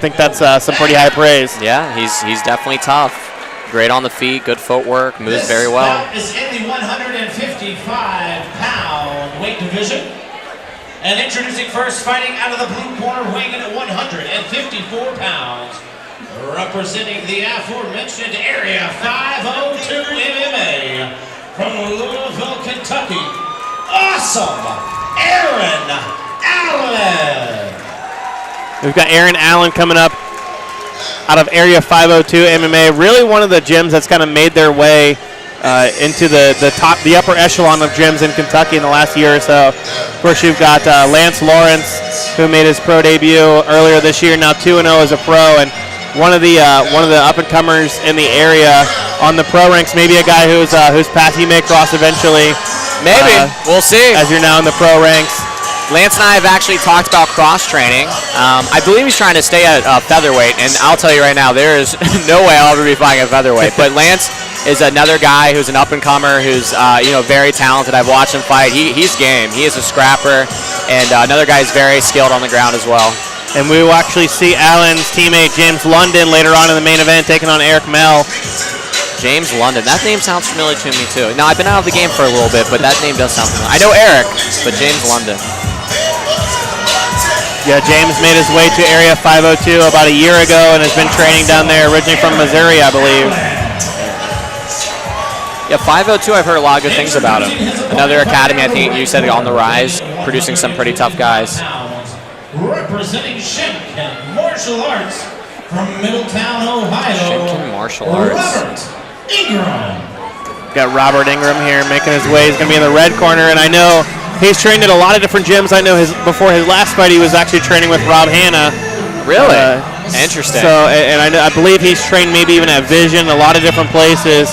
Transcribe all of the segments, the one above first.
think that's some pretty high praise. Yeah, he's definitely tough. Great on the feet, good footwork, moves very well. This is in the 155-pound weight division. And introducing first, fighting out of the blue corner, weighing in at 154 pounds. Representing the aforementioned Area 502 MMA from Louisville, Kentucky. Awesome, Aaron Allen. We've got Aaron Allen coming up out of Area 502 MMA. Really one of the gyms that's kind of made their way into the upper echelon of gyms in Kentucky in the last year or so. Of course, you've got Lance Lawrence, who made his pro debut earlier this year, now 2-0 as a pro, and one of the up-and-comers in the area on the pro ranks. Maybe a guy who's path he may cross eventually. Maybe. We'll see. As you're now in the pro ranks. Lance and I have actually talked about cross-training. I believe he's trying to stay at featherweight, and I'll tell you right now, there is no way I'll ever be fighting at featherweight. But Lance is another guy who's an up-and-comer who's very talented. I've watched him fight. He's game. He is a scrapper, and another guy who's very skilled on the ground as well. And we will actually see Allen's teammate James London later on in the main event taking on Eric Mell. James London. That name sounds familiar to me, too. Now, I've been out of the game for a little bit, but that name does sound familiar. I know Eric, but James London. Yeah, James made his way to Area 502 about a year ago and has been training down there, originally from Missouri, I believe. Yeah, 502, I've heard a lot of good things about him. Another academy, I think you said, on the rise, producing some pretty tough guys. Representing Shinken Martial Arts from Middletown, Ohio. Shinken Martial Arts. Robert Ingram. Got Robert Ingram here making his way. He's going to be in the red corner, and I know he's trained at a lot of different gyms. I know before his last fight, he was actually training with Rob Hanna. Really? Interesting. So, and I believe he's trained maybe even at Vision, a lot of different places.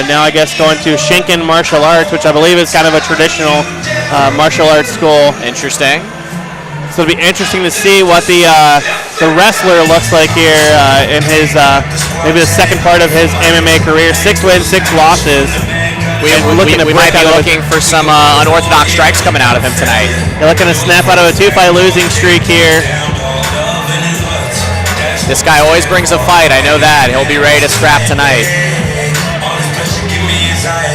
Now I guess going to Shinken Martial Arts, which I believe is kind of a traditional martial arts school. Interesting. So it'll be interesting to see what the wrestler looks like here in his maybe the second part of his MMA career. 6 wins, 6 losses. We might be looking for some unorthodox strikes coming out of him tonight. You're looking to snap out of a 2-fight losing streak here. This guy always brings a fight. I know that. He'll be ready to scrap tonight.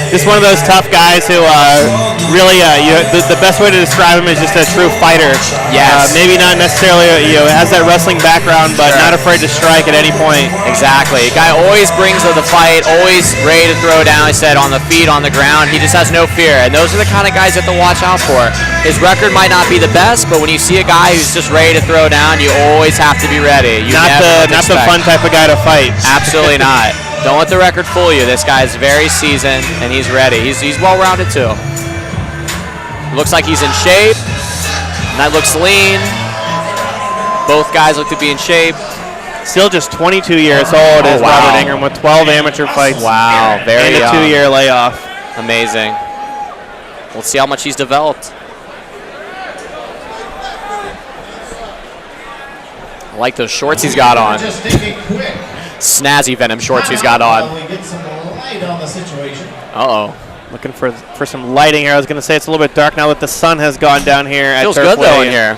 Just one of those tough guys who really, the best way to describe him is just a true fighter. Yes. Maybe not necessarily, has that wrestling background, but not afraid to strike at any point. Exactly. Guy always brings the fight, always ready to throw down. I said on the feet, on the ground. He just has no fear, and those are the kind of guys you have to watch out for. His record might not be the best, but when you see a guy who's just ready to throw down, you always have to be ready. Not the fun type of guy to fight. Absolutely not. Don't let the record fool you. This guy's very seasoned, and he's ready. He's well-rounded, too. Looks like he's in shape. And that looks lean. Both guys look to be in shape. Still just 22 years old is Robert Ingram with 12 amateur fights. Wow, very young. And a 2-year layoff. Amazing. We'll see how much he's developed. I like those shorts he's got on. Snazzy Venom shorts he's got on. Uh-oh. Looking for some lighting here. I was going to say it's a little bit dark now that the sun has gone down here at Feels Turfway. good, though, in here.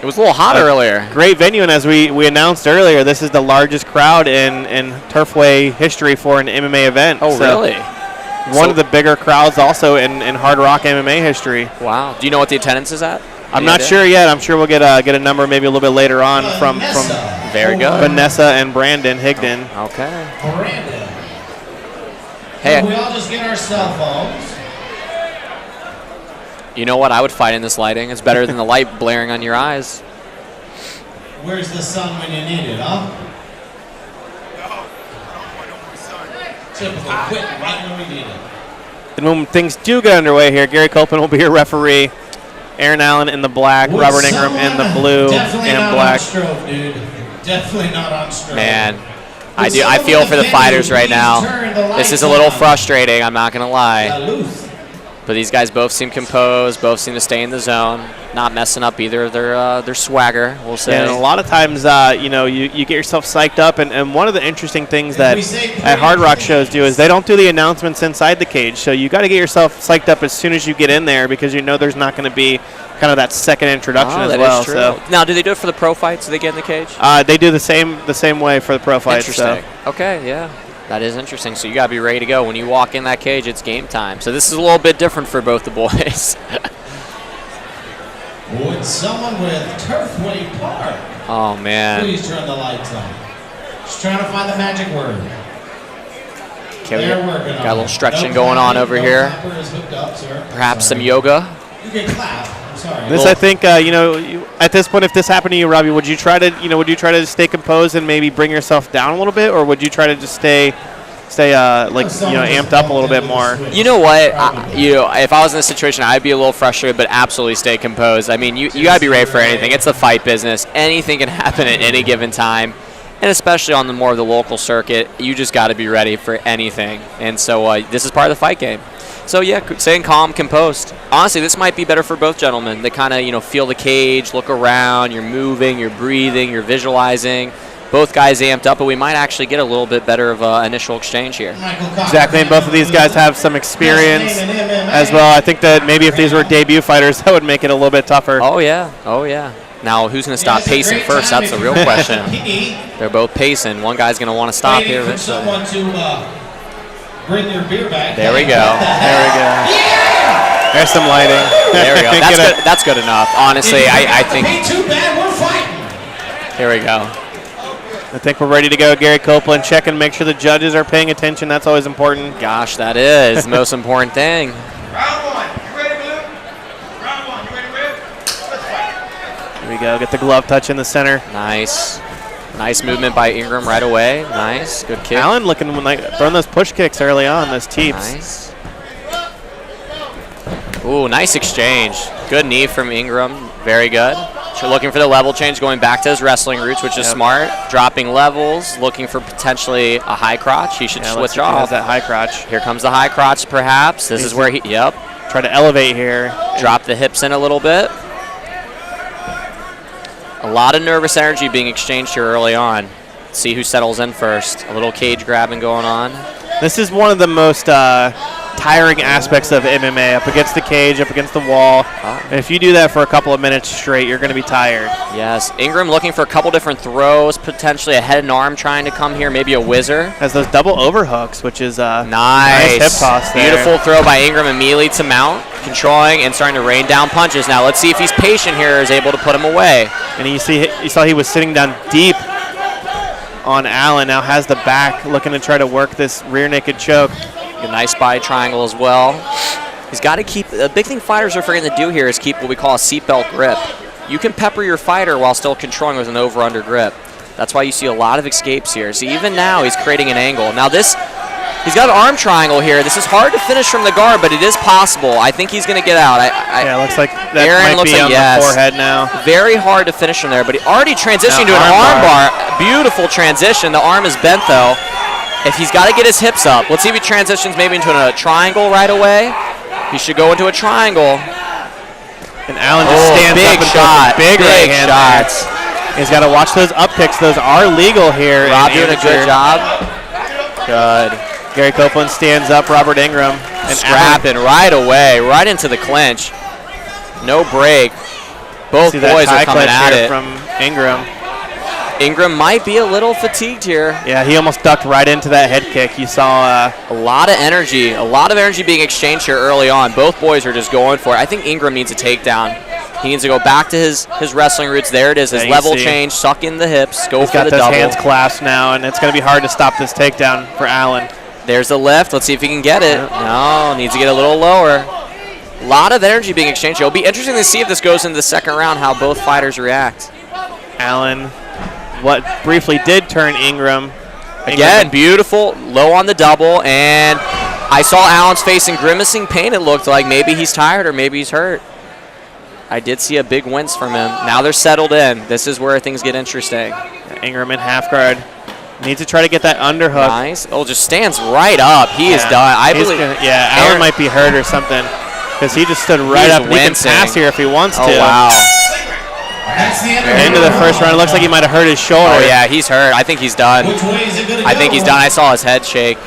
It was a little hot earlier. Great venue, and as we announced earlier, this is the largest crowd in Turfway history for an MMA event. Oh, so really? One of the bigger crowds also in Hardrock MMA history. Wow. Do you know what the attendance is at? I'm not sure yet. I'm sure we'll get a number maybe a little bit later on from very good Vanessa and Brandon Higdon. Okay. Brandon. Hey, we all just get our cell phones. You know what? I would fight in this lighting. It's better than the light blaring on your eyes. Where's the sun when you need it, huh? Typical quitting right when we need it. And when things do get underway here, Gary Copeland will be your referee. Aaron Allen in the black, Robert Ingram in the blue and black. Stroke, dude. Definitely not on stroke. Man, I feel for the fighters right now. This is a little frustrating, I'm not going to lie. But these guys both seem composed, both seem to stay in the zone, not messing up either of their swagger, we'll say. And a lot of times, you get yourself psyched up, and one of the interesting things that at Hardrock shows do is they don't do the announcements inside the cage. So you got to get yourself psyched up as soon as you get in there because you know there's not going to be kind of that second introduction as that well. is true. So now, do they do it for the pro fights? Do they get in the cage? they do the same way for the pro fights. Interesting. So. Okay, yeah. That is interesting. So you got to be ready to go. When you walk in that cage, it's game time. So this is a little bit different for both the boys. Would someone with Turfway Park Oh, man. please turn the lights on? Just trying to find the magic word. Okay, we They're working on got a little it. stretching No going on clapping, over no here. clapper is hooked up, sir. Perhaps some Sorry. yoga. You can clap. I'm sorry. This, I think, at this point, if this happened to you, Robbie, would you try to stay composed and maybe bring yourself down a little bit, or would you try to just stay amped up a little bit more? You know what? If I was in this situation, I'd be a little frustrated, but absolutely stay composed. I mean, you got to be ready for anything. It's the fight business. Anything can happen at any given time, and especially on the more of the local circuit, you just got to be ready for anything. And so this is part of the fight game. So, yeah, staying calm, composed. Honestly, this might be better for both gentlemen. They kind of, feel the cage, look around, you're moving, you're breathing, you're visualizing. Both guys amped up, but we might actually get a little bit better of an initial exchange here. Exactly, and both of these guys have some experience as well. I think that maybe if these were debut fighters, that would make it a little bit tougher. Oh, yeah. Oh, yeah. Now, who's going to stop pacing first? That's the real question. They're both pacing. One guy's going to want to stop here. For someone to bring your beer back. There we go. There we go. Yeah! There's some lighting. There we go. That's good enough. Honestly, I think. Ain't too bad. We're fighting. Here we go. I think we're ready to go. Gary Copeland checking, make sure the judges are paying attention. That's always important. Gosh, that is the most important thing. Round one. You ready, Blue? Round one. You ready, Red? Let's fight. Here we go. Get the glove touch in the center. Nice. Nice movement by Ingram right away. Nice. Good kick. Allen looking throwing those push kicks early on, those teeps. Nice. Ooh, nice exchange. Good knee from Ingram. Very good. So looking for the level change, going back to his wrestling roots, which is smart. Dropping levels, looking for potentially a high crotch. He should switch off. He has that high crotch. Here comes the high crotch, perhaps. This is where he, Try to elevate here. Drop the hips in a little bit. A lot of nervous energy being exchanged here early on. See who settles in first. A little cage grabbing going on. This is one of the most tiring aspects of MMA, up against the cage, up against the wall. And if you do that for a couple of minutes straight, you're going to be tired. Yes, Ingram looking for a couple different throws, potentially a head and arm trying to come here, maybe a whizzer. Has those double overhooks, which is nice hip toss there. Beautiful throw by Ingram immediately to mount, controlling and starting to rain down punches. Now let's see if he's patient here, is able to put him away. And you saw he was sitting down deep on Allen, now has the back, looking to try to work this rear naked choke. A nice spy triangle as well. He's got to keep, the big thing fighters are forgetting to do here is keep what we call a seatbelt grip. You can pepper your fighter while still controlling with an over-under grip. That's why you see a lot of escapes here. See, even now he's creating an angle. Now this, he's got an arm triangle here. This is hard to finish from the guard, but it is possible. I think he's going to get out. Yeah, looks like that Aaron might looks be like, on the forehead now. Very hard to finish from there, but he already transitioned to an arm arm bar. Beautiful transition. The arm is bent though. If he's got to get his hips up, let's see if he transitions maybe into a triangle right away. He should go into a triangle. And Allen just stands up and shot. Big right hand shots. there. He's got to watch those up kicks. Those are legal here. Rob doing a good job. Good. Gary Copeland stands up. Robert Ingram. And scrapping right away, right into the clinch. No break. Both boys are coming at it. From Ingram. Ingram might be a little fatigued here. Yeah, he almost ducked right into that head kick. You saw a lot of energy being exchanged here early on. Both boys are just going for it. I think Ingram needs a takedown. He needs to go back to his wrestling roots. There it is, his level change, suck in the hips, go for the double. He's got those hands clasped now, and it's going to be hard to stop this takedown for Allen. There's the lift. Let's see if he can get it. No, needs to get a little lower. A lot of energy being exchanged. It'll be interesting to see if this goes into the second round, how both fighters react. Allen, what briefly did turn Ingram. Again, beautiful, low on the double, and I saw Allen's face in grimacing pain. It looked like maybe he's tired or maybe he's hurt. I did see a big wince from him. Now they're settled in. This is where things get interesting. Ingram in half guard. Needs to try to get that underhook. Nice. Oh, just stands right up. He is done. I believe. Allen might be hurt or something because he just stood right up. He can pass here if he wants to. Oh, wow. Into the first round. It looks like he might have hurt his shoulder. Oh, yeah, he's hurt. I think he's done. I think he's done. I saw his head shake.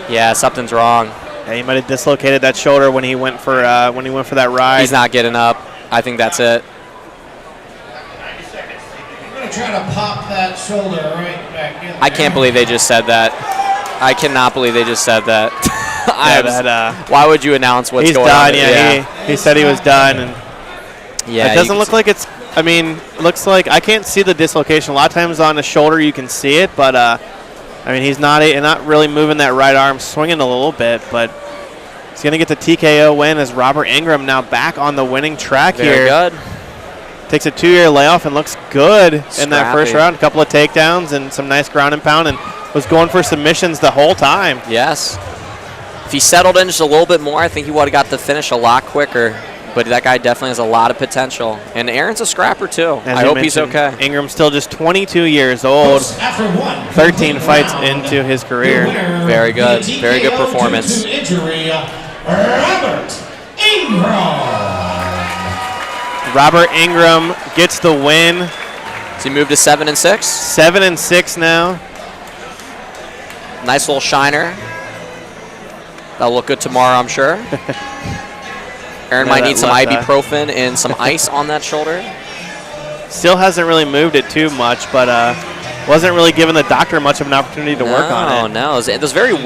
Yeah, something's wrong. Yeah, he might have dislocated that shoulder when he went for that ride. He's not getting up. I think that's it. We're going to try to pop that shoulder right back in there. I can't believe they just said that. I cannot believe they just said that. Why would you announce what's going on? He's done, he said he was done. And yeah, it doesn't look like it's, I mean, looks like, I can't see the dislocation. A lot of times on the shoulder you can see it, but, I mean, he's not really moving that right arm, swinging a little bit, but he's going to get the TKO win as Robert Ingram now back on the winning track here. Very good. Takes a 2-year layoff and looks good in that first round. A couple of takedowns and some nice ground and pound, and was going for submissions the whole time. Yes. If he settled in just a little bit more, I think he would have got the finish a lot quicker. But that guy definitely has a lot of potential. And Aaron's a scrapper, too. I hope he's okay. Ingram's still just 22 years old. 13 fights into his career. Very good. Very good performance. Robert Ingram gets the win. Does he move to 7-6? 7-6 now. Nice little shiner. That'll look good tomorrow, I'm sure. Aaron might need some ibuprofen and some ice on that shoulder. Still hasn't really moved it too much, but wasn't really giving the doctor much of an opportunity to work on it. No, it was very weird.